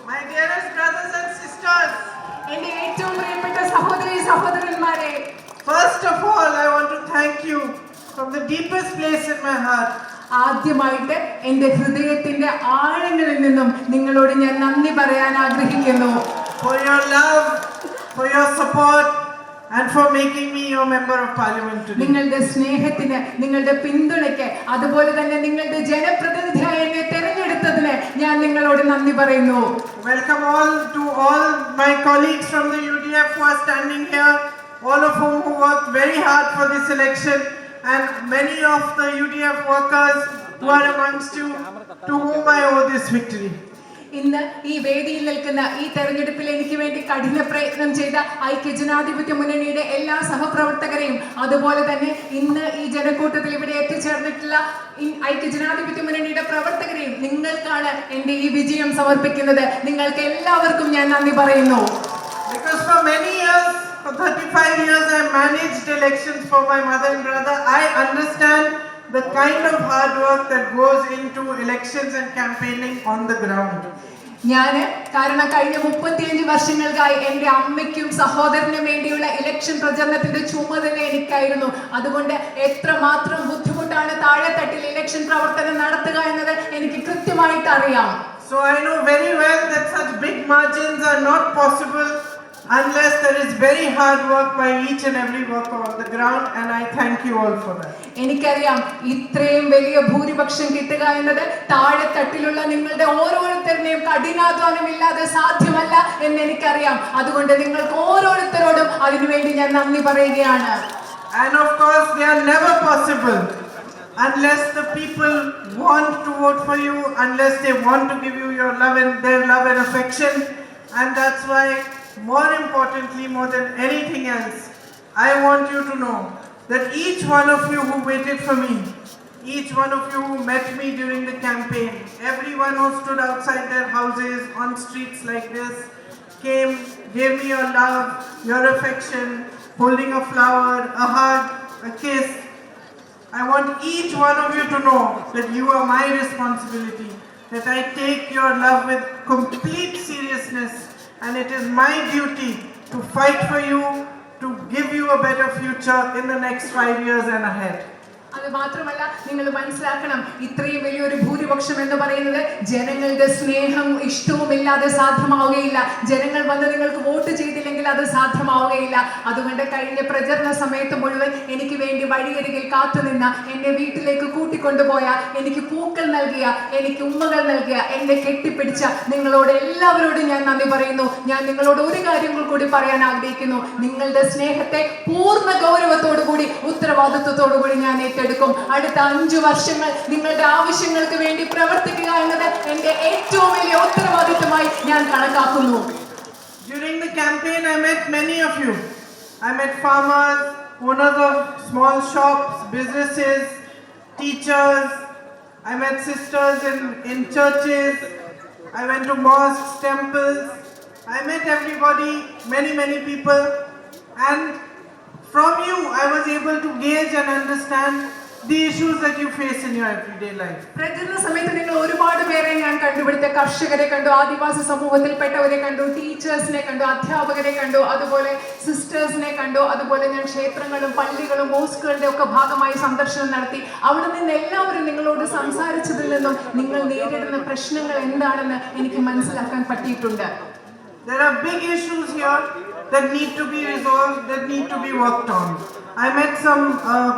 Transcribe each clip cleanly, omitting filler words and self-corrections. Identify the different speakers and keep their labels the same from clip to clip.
Speaker 1: My dearest brothers and sisters,
Speaker 2: എന്റെ ഏറ്റവും പ്രിയപ്പെട്ട സഹോദരി സഹോദരന്മാരെ,
Speaker 1: first of all, I want to thank you from the deepest place in my heart.
Speaker 2: ആദ്യമായിട്ട് എന്റെ ഹൃദയത്തിന്റെ ആഴങ്ങളിൽ നിന്നും നിങ്ങളോട് ഞാൻ നന്ദി പറയാൻ ആഗ്രഹിക്കുന്നു.
Speaker 1: For your love, for your support, and for making me your member of parliament today.
Speaker 2: നിങ്ങളുടെ സ്നേഹത്തിന്, നിങ്ങളുടെ പിന്തുണയ്ക്ക്, അതുപോലെ തന്നെ നിങ്ങളുടെ ജനപ്രതിനിധിയായി എന്നെ തെരഞ്ഞെടുത്തതിന് ഞാൻ നിങ്ങളോട് നന്ദി പറയുന്നു.
Speaker 1: Welcome to all my colleagues from the UDF who are standing here, all of whom who worked very hard for this election, and many of the UDF workers who are amongst you, to whom I owe this victory.
Speaker 2: ഇന്ന് ഈ വേദിയിൽ നിൽക്കുന്ന ഈ തെരഞ്ഞെടുപ്പിൽ എനിക്ക് വേണ്ടി കഠിന പ്രയത്നം ചെയ്ത ഐക്യജനാധിപത്യ മുന്നണിയുടെ എല്ലാ സഹപ്രവർത്തകരെയും, അതുപോലെ തന്നെ ഇന്ന് ഈ ജനക്കൂട്ടത്തിൽ ഇവിടെ എത്തിച്ചേർന്നിട്ടുള്ള ഐക്യജനാധിപത്യ മുന്നണിയുടെ പ്രവർത്തകരെയും നിങ്ങൾക്കാണ് എന്റെ ഈ വിജയം സമർപ്പിക്കുന്നത്. നിങ്ങൾക്ക് എല്ലാവർക്കും ഞാൻ നന്ദി പറയുന്നു.
Speaker 1: Because for many years, for 35 years, I managed elections for my mother and brother. I understand the kind of hard work that goes into elections and campaigning on the ground.
Speaker 2: കാരണം കഴിഞ്ഞ 35 വർഷങ്ങൾക്കായി എന്റെ അമ്മയ്ക്കും സഹോദരനും വേണ്ടിയുള്ള ഇലക്ഷൻ പ്രചരണത്തിന്റെ ചുമതല എനിക്കായിരുന്നു. അതുകൊണ്ട് എത്രമാത്രം ബുദ്ധിമുട്ടാണ് താഴെത്തട്ടിൽ ഇലക്ഷൻ പ്രവർത്തനം നടത്തുക എന്നത് എനിക്ക് കൃത്യമായിട്ട് അറിയാം.
Speaker 1: So I know very well that such big margins are not possible unless there is very hard work by each and every worker on the ground, and I thank you all for that.
Speaker 2: എനിക്കറിയാം ഇത്രയും വലിയ ഭൂരിപക്ഷം കിട്ടുക എന്നത് താഴെത്തട്ടിലുള്ള നിങ്ങളുടെ ഓരോരുത്തരുടെയും കഠിനാധ്വാനമില്ലാതെ സാധ്യമല്ല എന്ന് എനിക്കറിയാം. അതുകൊണ്ട് നിങ്ങൾക്ക് ഓരോരുത്തരോടും അതിനുവേണ്ടി ഞാൻ നന്ദി പറയുകയാണ്.
Speaker 1: And of course they are never possible unless the people want to vote for you, unless they want to give you your love and their love and affection. And that's why, more importantly, more than anything else, I want you to know that each one of you who waited for me, each one of you who met me during the campaign, everyone who stood outside their houses on streets like this, came, gave me your love, your affection, holding a flower, a hug, a kiss. I want each one of you to know that you are my responsibility, that I take your love with complete seriousness, and it is my duty to fight for you, to give you a better future in the next 5 years and ahead.
Speaker 2: അത് മാത്രമല്ല, നിങ്ങൾ മനസ്സിലാക്കണം, ഇത്രയും വലിയൊരു ഭൂരിപക്ഷം എന്ന് പറയുന്നത് ജനങ്ങളുടെ സ്നേഹം ഇഷ്ടവും ഇല്ലാതെ സാധ്യമാവുകയില്ല. ജനങ്ങൾ വന്ന് നിങ്ങൾക്ക് വോട്ട് ചെയ്തില്ലെങ്കിൽ അത് സാധ്യമാവുകയില്ല. അതുകൊണ്ട് കഴിഞ്ഞ പ്രചരണ സമയത്ത് മുഴുവൻ എനിക്ക് വേണ്ടി വഴിയരികിൽ കാത്തുനിന്ന, എന്നെ വീട്ടിലേക്ക് കൂട്ടിക്കൊണ്ടുപോയ, എനിക്ക് പൂക്കൾ നൽകിയ, എനിക്ക് ഉമ്മകൾ നൽകിയ, എന്നെ കെട്ടിപ്പിടിച്ച നിങ്ങളോട് എല്ലാവരോടും ഞാൻ നന്ദി പറയുന്നു. ഞാൻ നിങ്ങളോട് ഒരു കാര്യങ്ങൾ കൂടി പറയാൻ ആഗ്രഹിക്കുന്നു. നിങ്ങളുടെ സ്നേഹത്തെ പൂർണ്ണ ഗൗരവത്തോടുകൂടി, ഉത്തരവാദിത്വത്തോടുകൂടി ഞാൻ ഏറ്റെടുക്കും. അടുത്ത 5 വർഷങ്ങൾ നിങ്ങളുടെ ആവശ്യങ്ങൾക്ക് വേണ്ടി പ്രവർത്തിക്കുക എന്നത് എന്റെ ഏറ്റവും വലിയ ഉത്തരവാദിത്വമായി ഞാൻ കണക്കാക്കുന്നു.
Speaker 1: During the campaign, I met many of you. I met farmers, owners of small shops, businesses, teachers. I met sisters in churches. I went to mosques, temples. I met everybody, many people. And from you, I was able to gauge and understand the issues that you face in your everyday life.
Speaker 2: പ്രചരണ സമയത്ത് നിങ്ങൾ ഒരുപാട് പേരെ ഞാൻ കണ്ടുപിടിച്ച കർഷകരെ കണ്ടു, ആദിവാസി സമൂഹത്തിൽപ്പെട്ടവരെ കണ്ടു, ടീച്ചേഴ്സിനെ കണ്ടു, അധ്യാപകരെ കണ്ടു, അതുപോലെ സിസ്റ്റേഴ്സിനെ കണ്ടു. അതുപോലെ ഞാൻ ക്ഷേത്രങ്ങളും പള്ളികളും മോസ്കുകളുടെ ഒക്കെ ഭാഗമായി സന്ദർശനം നടത്തി. അവിടെ നിന്ന് എല്ലാവരും നിങ്ങളോട് സംസാരിച്ചതിൽ നിന്നും നിങ്ങൾ നേരിടുന്ന പ്രശ്നങ്ങൾ എന്താണെന്ന് എനിക്ക് മനസ്സിലാക്കാൻ പറ്റിയിട്ടുണ്ട്.
Speaker 1: There are big issues here that need to be resolved, that need to be worked on. I met some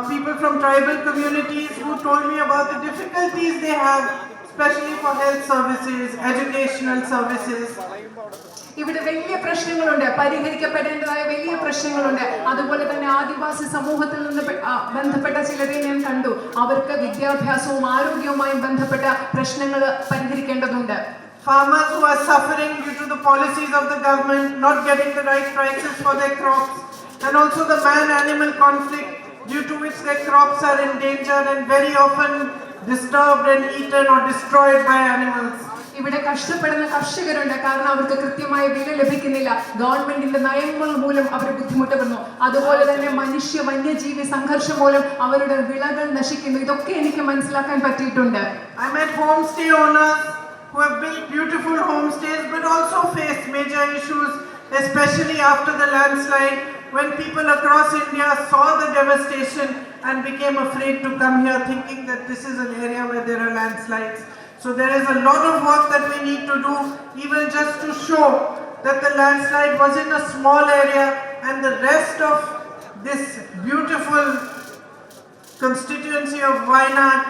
Speaker 1: people from tribal communities who told me about the difficulties they have, especially for health services, educational services.
Speaker 2: ഇവിടെ വലിയ പ്രശ്നങ്ങളുണ്ട്, പരിഹരിക്കപ്പെടേണ്ടതായ വലിയ പ്രശ്നങ്ങളുണ്ട്. അതുപോലെ തന്നെ ആദിവാസി സമൂഹത്തിൽ നിന്ന് ബന്ധപ്പെട്ട ചിലരെ ഞാൻ കണ്ടു. അവർക്ക് വിദ്യാഭ്യാസവും ആരോഗ്യവുമായും ബന്ധപ്പെട്ട പ്രശ്നങ്ങൾ പരിഹരിക്കേണ്ടതുണ്ട്.
Speaker 1: Farmers who are suffering due to the policies of the government, not getting the right prices for their crops, and also the man-animal conflict due to which their crops are endangered and very often disturbed and eaten or destroyed by animals.
Speaker 2: ഇവിടെ കഷ്ടപ്പെടുന്ന കർഷകരുണ്ട്, കാരണം അവർക്ക് കൃത്യമായ വില ലഭിക്കുന്നില്ല. ഗവൺമെന്റിന്റെ നയങ്ങൾ മൂലം അവർ ബുദ്ധിമുട്ടുന്നു. അതുപോലെ തന്നെ മനുഷ്യ വന്യജീവി സംഘർഷം മൂലം അവരുടെ വിളകൾ നശിക്കുന്നു. ഇതൊക്കെ എനിക്ക് മനസ്സിലാക്കാൻ പറ്റിയിട്ടുണ്ട്.
Speaker 1: I met homestay owners who have built beautiful homestays but also especially after the landslide, when people across India saw the devastation and became afraid to come here thinking that this is an area where there are landslides. So there is a lot of work that we need to do, even just to show that the landslide was in a small area and the rest of this beautiful constituency of Wayanad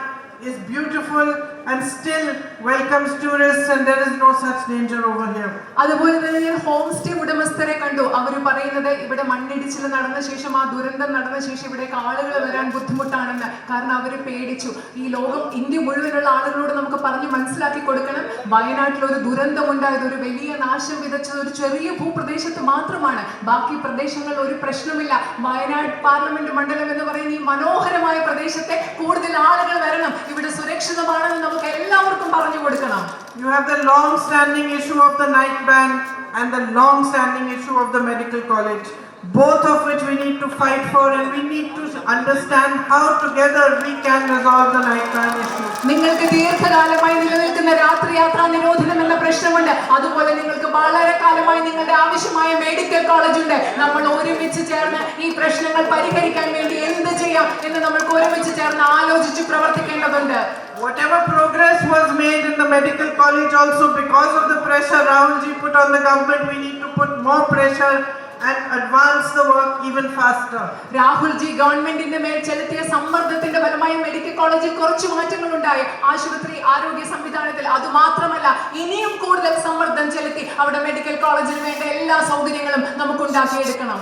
Speaker 1: is beautiful and still welcomes tourists, and there is no such danger over here.
Speaker 2: അതുപോലെ തന്നെ ഞാൻ home stay ഉടമസ്ഥരെ കണ്ടു. അവർ പറയുന്നത് ഇവിടെ മണ്ണിടിച്ചിൽ നടന്ന ശേഷം, ആ ദുരന്തം നടന്ന ശേഷം ഇവിടേക്ക് ആളുകൾ വരാൻ ബുദ്ധിമുട്ടാണെന്ന്. കാരണം അവർ പേടിച്ചു. ഈ ലോകം, ഇന്ത്യ മുഴുവനുള്ള ആളുകളോട് നമുക്ക് പറഞ്ഞ് മനസ്സിലാക്കി കൊടുക്കണം, വയനാട്ടിൽ ഒരു ദുരന്തം ഉണ്ടായത്, ഒരു വലിയ നാശം വിതച്ചത് ഒരു ചെറിയ ഭൂപ്രദേശത്ത് മാത്രമാണ്. ബാക്കി പ്രദേശങ്ങളിൽ ഒരു പ്രശ്നമില്ല. വയനാട് പാർലമെന്റ് മണ്ഡലം എന്ന് പറയുന്ന ഈ മനോഹരമായ പ്രദേശത്തെ കൂടുതൽ ആളുകൾ വരണം, ഇവിടെ സുരക്ഷിതമാണെന്ന് നമുക്ക് എല്ലാവർക്കും പറഞ്ഞു കൊടുക്കണം.
Speaker 1: You have the long-standing issue of the night ban and the long-standing issue of the medical college, both of which we need to fight for, and we need to understand how together we can resolve the night ban issue.
Speaker 2: നിങ്ങൾക്ക് ദീർഘകാലമായി നിലനിൽക്കുന്ന രാത്രി യാത്രാ നിരോധനം എന്ന പ്രശ്നമുണ്ട്. അതുപോലെ നിങ്ങൾക്ക് വളരെ കാലമായി നിങ്ങളുടെ ആവശ്യമായ മെഡിക്കൽ കോളേജ് ഉണ്ട്. നമ്മൾ ഒരുമിച്ച് ചേർന്ന് ഈ പ്രശ്നങ്ങൾ പരിഹരിക്കാൻ വേണ്ടി എന്ത് ചെയ്യാം എന്ന് നമ്മൾക്ക് ഒരുമിച്ച് ചേർന്ന് ആലോചിച്ച് പ്രവർത്തിക്കേണ്ടതുണ്ട്.
Speaker 1: Whatever progress was made in the medical college also, because of the pressure Rahul ji put on the government, we need to put more pressure and advance the work even faster.
Speaker 2: Rahul G ഗവൺമെന്റിന്റെ മേൽ ചെലുത്തിയ സമ്മർദ്ദത്തിന്റെ ഫലമായി medical കോളേജിൽ കുറച്ച് മാറ്റങ്ങൾ ഉണ്ടായി. ആശുപത്രി ആരോഗ്യ സംവിധാനത്തിൽ അതുമാത്രമല്ല, ഇനിയും കൂടുതൽ സമ്മർദ്ദം ചെലുത്തി അവിടെ മെഡിക്കൽ കോളേജിന് വേണ്ട എല്ലാ സൗകര്യങ്ങളും നമുക്ക് ഉണ്ടാക്കിയെടുക്കണം.